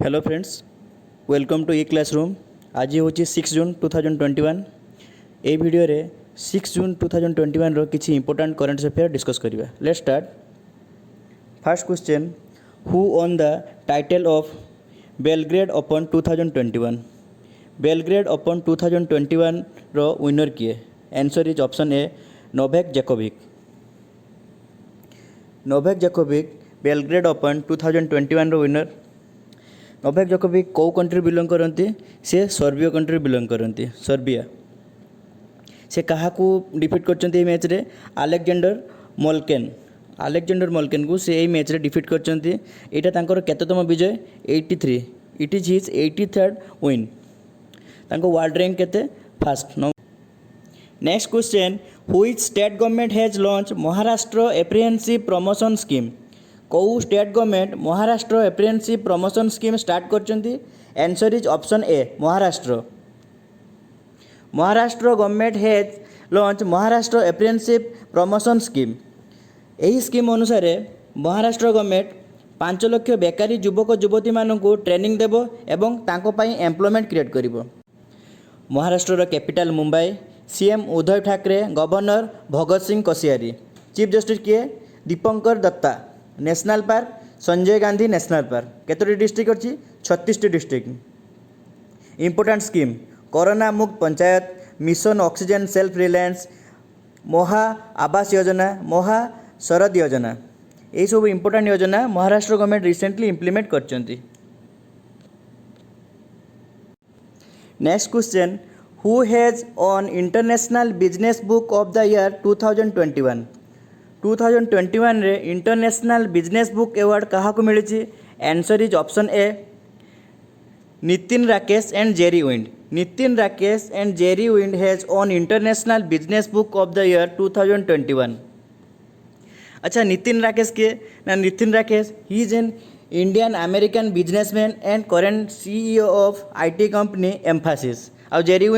Hello friends, welcome to e classroom. आज हूँ 6 जून 2021। ये वीडियो रे 6 जून 2021 रो किसी इंपोर्टेंट करेंट अफेयर डिस्कस करिबा। Let's start. First question, who won the title of Belgrade Open 2021? Belgrade Open 2021 रो विनर किए? Answer is option A, Novak Djokovic. Novak Djokovic Belgrade Open 2021 रो विनर। नोवाक जोकोविक कौ country belong करती? से Serbia country belong करती, Serbia. से क्या defeat कर मैच रे? अलेक्जेंडर मोल्केन। अलेक्जेंडर मोल्केन को से मैच रे डिफिट करते। यहाँ केतम विजय? 83। It is his 83rd win. World rank केते? First. Next question, which state government has launch Maharashtra apprehensive promotion scheme? कौ state government Maharashtra apprehensive promotion scheme start करचंती? Answer is option A, Maharashtra. Maharashtra government has launch Maharashtra apprehensive promotion scheme. यही scheme अनुसार Maharashtra government 5 lakh बेकारी युवक युवती मानू training देव एवं तांको पाई एम्प्लॉयमेंट क्रिएट करिवो। Maharashtra capital Mumbai. CM Uddhav Thackeray, governor Bhagat Singh Koshyari. Chief justice किए? Dipankar Datta. National park Sanjay Gandhi national park. केतोटी डिस्ट्रिक्ट अच्छी? 36टी district. Important scheme, Corona Mukt Panchayat, mission oxygen self reliance, Maha Awas योजना, महा शरद योजना। यही सब इंपोर्टेंट योजना महाराष्ट्र गवर्नमेंट रिसेंटली इम्प्लीमेंट करचंती। Next question, who has won international business book of the year 2021? 2021 रे इंटरनेशनल बिजनेस बुक अवार्ड क्या मिली? Answer is option A, Nitin Rakesh and Jerry Wind. Nitin Rakesh and Jerry Wind has won international business book of the year 2021। अच्छा, नितिन राकेश के ना? Nitin Rakesh he is an Indian American businessman and current CEO of IT company Mphasis. और Jerry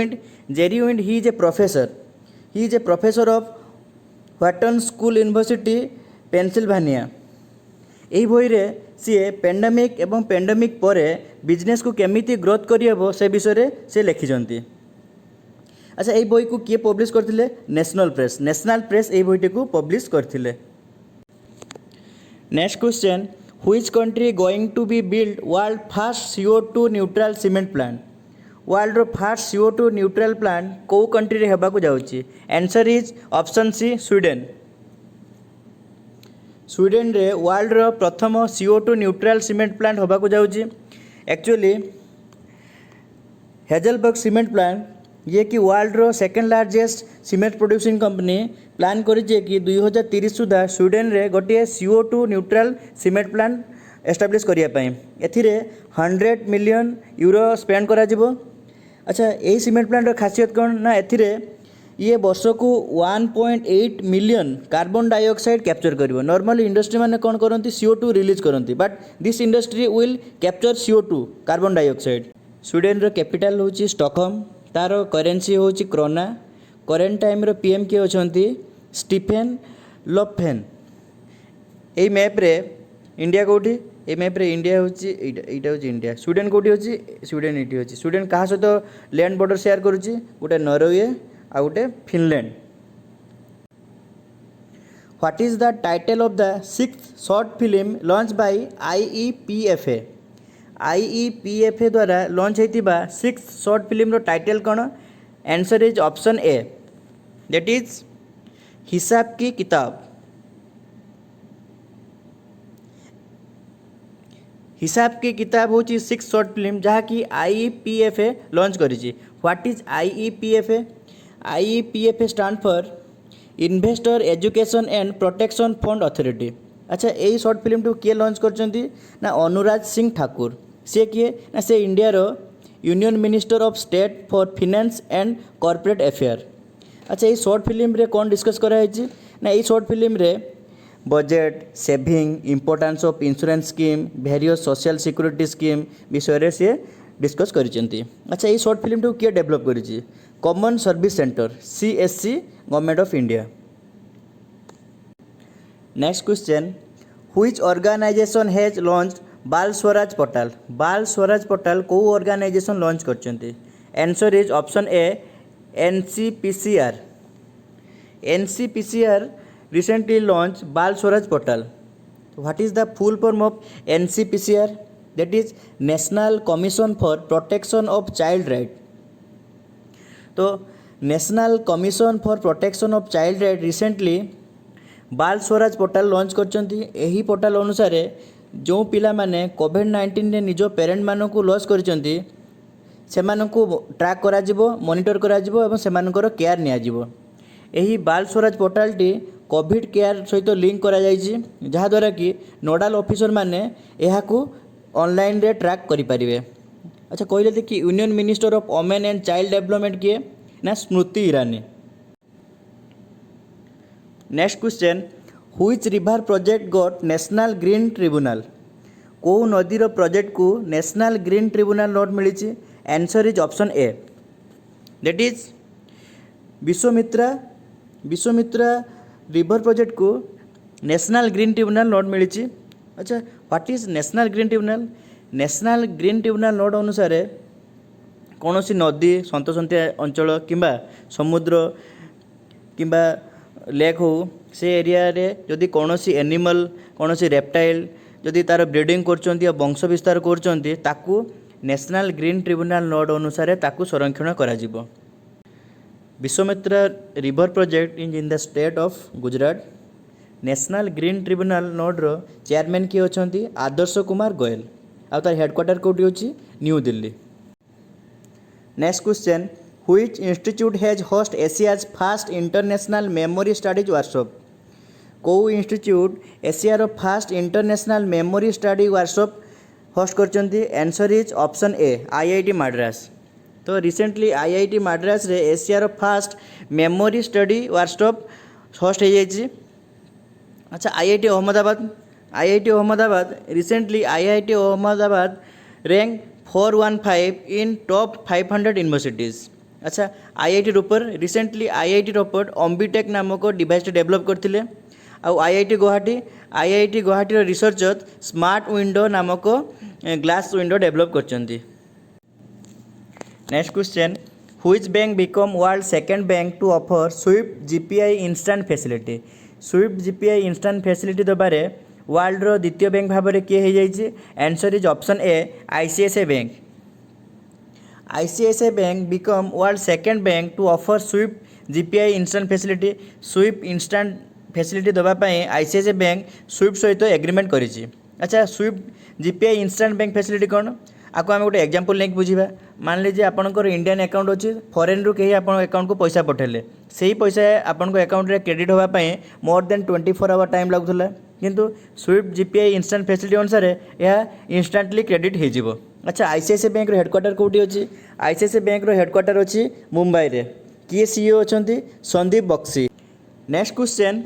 Wind he is a professor. He is a professor of Wharton school university Pennsylvania. यही बही रे सी pandemic एवं pandemic पर बिजनेस को केमिति growth करिहबो से विषय से लिखिजंती। अच्छा, यही बही को किए पब्लिश करथिले? National press. नेशनल प्रेस यही बहीटी को पब्लिश करथिले। Next question, which country going to be build world first CO2 neutral cement plant? World रो फर्स्ट CO2 न्यूट्रल प्लांट कौ कंट्री रे हेबाकु जाउची? Answer is option C, Sweden. Sweden रे world रो प्रथम CO2 न्यूट्रल सीमेंट प्लांट होबाकु जाउची। Actually हेजलबर्ग cement plant ये कि वर्ल्ड रो second largest cement producing company plan करिजे कि 2030 सुधा स्वीडन रे गोटे CO2 neutral cement plant establish करिया पई। एथिरे 100 मिलियन यूरो स्पेंड करा जिवो। अच्छा, यही सीमेंट प्लांट रो खासियत कौन ना? एथिरे ये वर्ष को 1.8 मिलियन कार्बन डाइऑक्साइड कैप्चर करिवो। नॉर्मली इंडस्ट्री माने कौन करती? CO2 रिलीज करती, but this industry will capture CO2 carbon dioxide. Sweden रो कैपिटल होची स्टॉकहोम। तार करेंसी होची क्रोना। करेंट टाइम रो PM के होचंती स्टीफेन लोफेन। एई मैप रे इंडिया कोठी? ए मैप रे इंडिया होची एटा होची इंडिया। स्वीडन कोठी होची? स्वीडन एटी होची। स्वीडन कहा सहित लैंड बॉर्डर शेयर करूची? गोटे नॉर्वे आ गोटे Finland. What is the title of the 6th short film launch by IEPFA? IEPFA द्वारा लॉन्च होइतिबा 6th शॉर्ट फिल्म रो टाइटल कौन? Answer is option A, that is Hisaab Ki Kitaab. Hisaab Ki Kitaab होची 6th शॉर्ट फिल्म जहाँकि IEPFA लॉन्च करिछि। What is IEPFA? IEPFA stand for investor education and protection fund authority. अच्छा, यही short film टू किए लॉन्च करचंती ना? अनुराग सिंह ठाकुर। से किए ना? से इंडिया रो union minister of state for finance and corporate affair. अच्छा, ये शॉर्ट फिल्म रे कौन डिस्कस कराई ना? ये शॉर्ट फिल्म रे budget, saving, importance of insurance scheme, various social security scheme विषय से डिस्कस करिसेंती। अच्छा, ये शॉर्ट फिल्म टू किए डेवलप करिछि? Common service centre CSC, government of India. Next question, which organisation has launched Bal Swaraj portal को ऑर्गेनाइजेशन लॉन्च करछंती? Answer is option A NCPCR. NCPCR recently launched Bal Swaraj portal. What is the full form of NCPCR? That is National Commission for Protection of Child Right. तो national commission for protection of child right recently बाल Swaraj portal launch करछंती. एही portal अनुसार जो पिला माने कोविड-19 रे निज parent मानकु loss करछंती सेमानकु track करा जिवो, मॉनिटर करा जिवो एवं सेमानकर केयर निया जिवो. एही बाल स्वराज पोर्टालटी कोविड केयर सहित लिंक करा जायछि, जहाँद्वारा कि नोडाल ऑफिसर माने एहाकू ऑनलाइन रे ट्रैक करि परिबे. अच्छा कहले देखि union minister of women and child development किए ना Smriti Irani. Next question, which river project got national green tribunal? को नदीर प्रोजेक्ट को नेशनल ग्रीन ट्रिब्यूनल नोट मिली? Answer is option A, that is Vishwamitra river project को नेशनल ग्रीन ट्रिब्यूनल नोट मिली. अच्छा what is national green tribunal? National green tribunal note अनुसार कौन सी नदी सन्तसन्तिया अंचल किंबा समुद्र किंबा लेक हो से एरिया रे जदि कौन सी एनिमल कौन सी रेप्टाइल जदि तार ब्रीडिंग करछंती या वंश विस्तार करछंती ताकू नेशनल ग्रीन ट्रिब्यूनल नोट अनुसार ताकू संरक्षण करा जिवो. Vishwamitra river project in the state of Gujarat. National green tribunal नोड रो चेयरमैन किए अछंती? आदर्श कुमार गोयल. आ तार हेडक्वार्टर कोठी होची? New Delhi. Next question, which institute has host Asia's first international memory studies workshop? को इंस्टीट्यूट एशियार first international memory study workshop host करछंती? Answer is option A IIT Madras. तो रिसेंटली आईआईटी मद्रास रे एशियार first memory study workshop host हो जाइए. अच्छा IIT Ahmedabad recently IIT Ahmedabad rank 415 in top 500 universities. अच्छा IIT Ropar recently IIT Ropar Ambitag नामक डिवाइस डेवलप करथिले. आउ IIT Guwahati researcher smart window नामक ग्लास विंडो डेवलप करछंती. Next question, which bank become world second bank to offer SWIFT GPI instant facility? SWIFT GPI instant facility दबारे world रो द्वितीय bank भाव में किए हो जाइए? Answer is option A ICICI bank. ICICI bank become world second bank to offer SWIFT GPI instant facility. SWIFT instant facility दवापाई ICICI bank SWIFT सहित एग्रीमेंट करिछि. अच्छा SWIFT GPI instant bank facility कौन? आपको आम गोटे एग्जांपल लेकिन बुझा. मान लीजिए आपंकर इंडियन अकाउंट अच्छी फॉरेन रू कहीं आप अकाउंट को पैसा पठेले से ही पैसा आपन अकाउंट रे क्रेडिट होगापाई मोर देन 24 आवर टाइम लगुला, किंतु स्विफ्ट जीपीआई इंस्टांट फैसिलिटी अनुसार यह इंस्टांटली क्रेडिट हो. अच्छा आईसीआईसीआई बैंक हेडक्वार्टर कौटी अच्छी? आईसीआईसीआई बैंक हेडक्वार्टर अच्छी मुंबई रे. किए सीईओ अच्छा? Sandeep Bakhshi. Next question,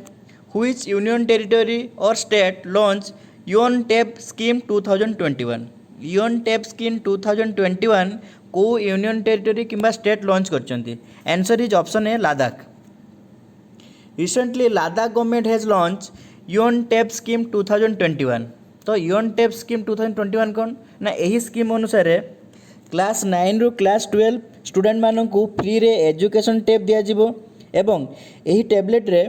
which union territory or state launch Youn Tab scheme 2021? Youn Tab scheme 2021 को यूनियन टेरिटरी किंबा स्टेट लॉन्च करछंती? Answer is option A Ladakh. Recently Ladakh government has launch Youn Tab scheme 2021. तो योन Tab scheme 2021 कौन ना? यही scheme अनुसार class 9 रु class 12 student मानू फ्री रे एजुकेशन टैब दिया जिवो एवं यही टैबलेट रे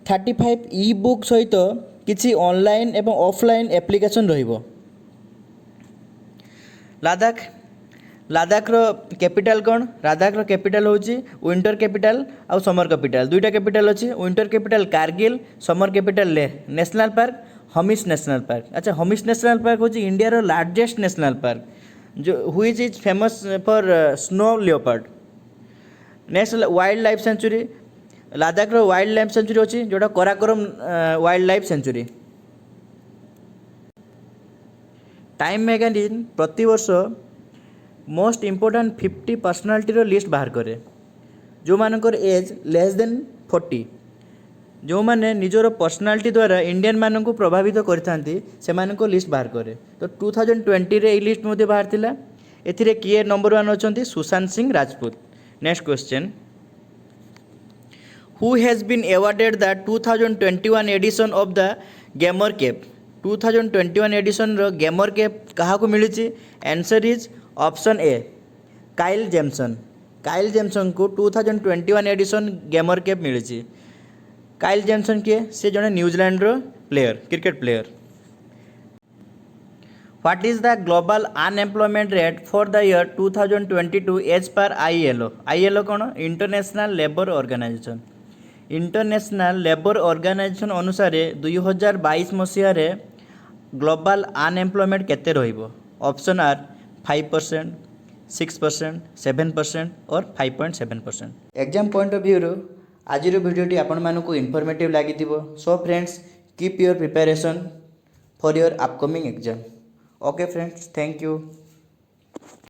35 ई बुक सहित किसी ऑनलाइन एवं ऑफलाइन एप्लिकेशन रहिबो. लद्दाखर कैपिटल कौन? लद्दाखर कैपिटल होची विंटर कैपिटल और समर कैपिटल. दुईटा कैपिटल अच्छी. Winter capital Kargil, summer capital Leh. National park Hemis national park. अच्छा हमिस नेशनल पार्क होची इंडिया लार्जेस्ट नेशनल पार्क जो which is famous for snow leopard. Next wildlife sanctuary. लद्दाखर वाइल्ड लाइफ सेंचुरी अच्छी जोटा Karakoram wildlife sanctuary. Time magazine प्रति वर्ष most important 50 personality list बाहर करे जो मानकर एज लेस देन 40 जो माने निजर पर्सनालिटी द्वारा इंडियन मानक प्रभावित करथांती से मानक लिस्ट बाहर करे. तो 2020 रे लिस्ट मध्य बाहर थिला. एथिरे किए number 1 अछंती? Sushant Singh Rajput. Next question, who has been awarded the 2021 addition of the gamer cap? 2021 addition row gamer cap कहा को मिली? Answer is option A Kyle Jamieson. Kyle Jamieson को 2021 एडिशन गेमर कैप मिली। काइल जेमसन किए? से जड़े New Zealand row player, cricket player. What is the global unemployment rate for the year 2022 as per ILO? ILO कौन? International labour organisation. International labour organisation अनुसार 2022 मसीह global unemployment केते रहिबो? Option are 5%, 6%, 7% और 5.7%। Exam point of view आज भिडियोटी आपण मानकु informative लगी। So friends, keep your preparation for your upcoming exam. Okay friends, thank you.